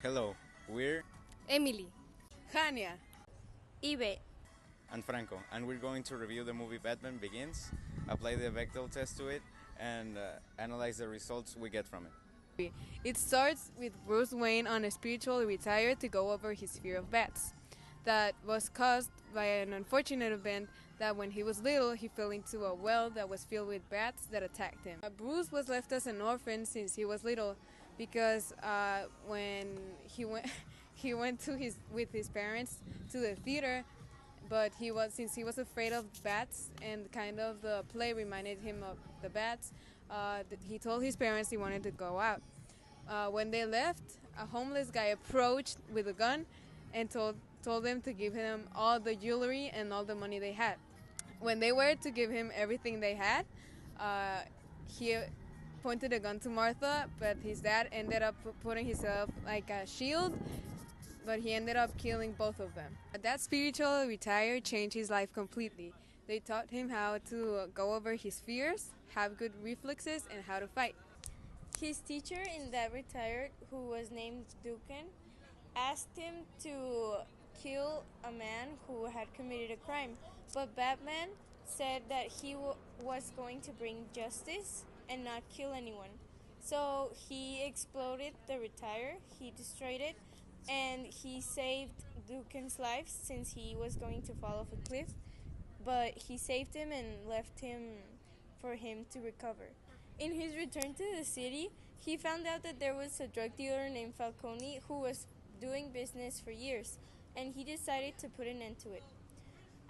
Hello, we're Emily. Hannia. Ibe. and Franco, and we're going to review the movie Batman Begins, apply the Bechdel test to it, and analyze the results we get from it. It starts with Bruce Wayne on a spiritual retire to go over his fear of bats. That was caused by an unfortunate event that when he was little, he fell into a well that was filled with bats that attacked him. Bruce was left as an orphan since he was little because when he went, he went to with his parents to the theater, but since he was afraid of bats and kind of the play reminded him of the bats, he told his parents he wanted to go out. When they left, a homeless guy approached with a gun and told them to give him all the jewelry and all the money they had. When they were to give him everything they had, he pointed a gun to Martha, but his dad ended up putting himself like a shield, but he ended up killing both of them. That spiritual retire changed his life completely. They taught him how to go over his fears, have good reflexes, and how to fight. His teacher in that retired, who was named Dukan, asked him to kill a man who had committed a crime, but Batman said that he was going to bring justice and not kill anyone. So he exploded the retire, he destroyed it, and he saved Dukan's life since he was going to fall off a cliff, but he saved him and left him for him to recover. In his return to the city, he found out that there was a drug dealer named Falcone who was doing business for years, and he decided to put an end to it.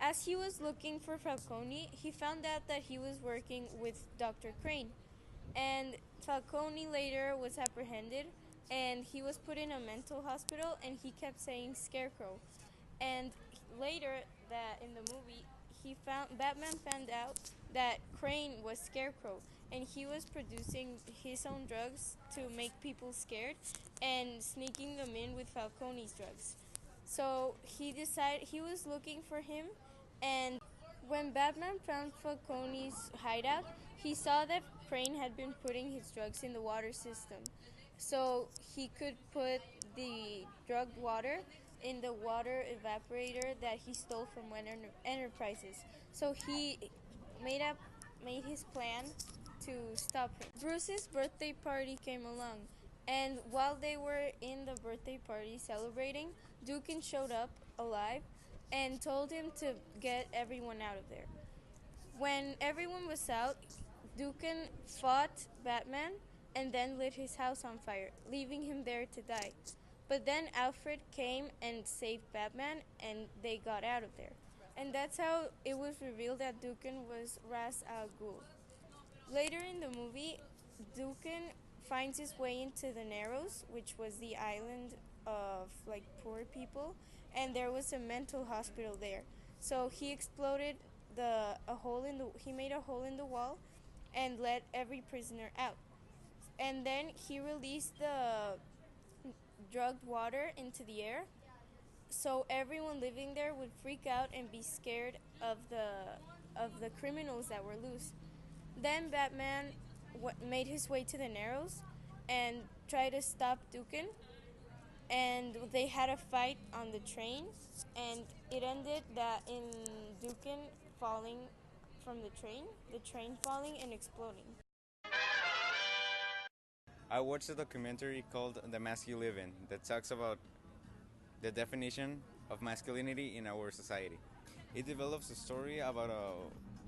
As he was looking for Falcone, he found out that he was working with Dr. Crane, and Falcone later was apprehended, and he was put in a mental hospital, and he kept saying Scarecrow. And later, that in the movie, Batman found out that Crane was Scarecrow, and he was producing his own drugs to make people scared and sneaking them in with Falcone's drugs. So he was looking for him, and when Batman found Falcone's hideout, he saw that Crane had been putting his drugs in the water system. So he could put the drugged water in the water evaporator that he stole from Wayne Enterprises. So he made his plan to stop him. Bruce's birthday party came along, and while they were in the birthday party celebrating, Dukan showed up alive and told him to get everyone out of there. When everyone was out, Dukan fought Batman and then lit his house on fire, leaving him there to die. But then Alfred came and saved Batman, and they got out of there. And that's how it was revealed that Dukan was Ra's al Ghul. Later in the movie, Dukan finds his way into the Narrows, which was the island of like poor people, and there was a mental hospital there. So he exploded he made a hole in the wall and let every prisoner out. And then he released the drugged water into the air, so everyone living there would freak out and be scared of the criminals that were loose. Then Batman made his way to the Narrows and tried to stop Dukan, and they had a fight on the train, and it ended that in Dukan falling from the train falling and exploding. I watched a documentary called The Mask You Live In that talks about the definition of masculinity in our society. It develops a story about a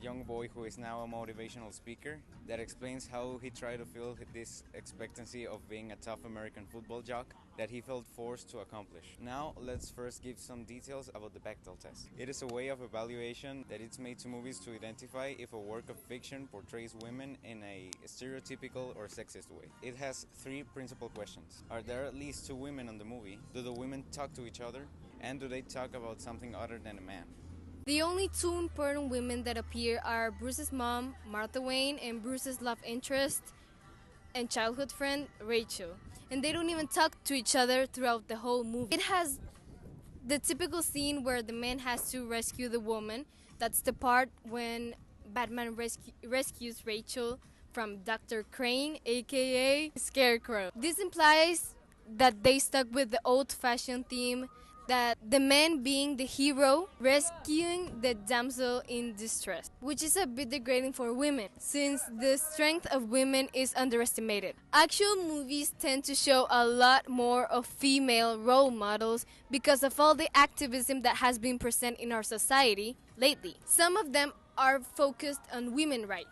young boy who is now a motivational speaker that explains how he tried to fill this expectancy of being a tough American football jock that he felt forced to accomplish. Now, let's first give some details about the Bechdel test. It is a way of evaluation that it's made to movies to identify if a work of fiction portrays women in a stereotypical or sexist way. It has three principal questions. Are there at least two women in the movie? Do the women talk to each other? And do they talk about something other than a man? The only two important women that appear are Bruce's mom, Martha Wayne, and Bruce's love interest and childhood friend, Rachel. And they don't even talk to each other throughout the whole movie. It has the typical scene where the man has to rescue the woman. That's the part when Batman rescues Rachel from Dr. Crane, aka Scarecrow. This implies that they stuck with the old-fashioned theme that the man being the hero rescuing the damsel in distress, which is a bit degrading for women since the strength of women is underestimated. Actual movies tend to show a lot more of female role models because of all the activism that has been present in our society lately. Some of them are focused on women's rights.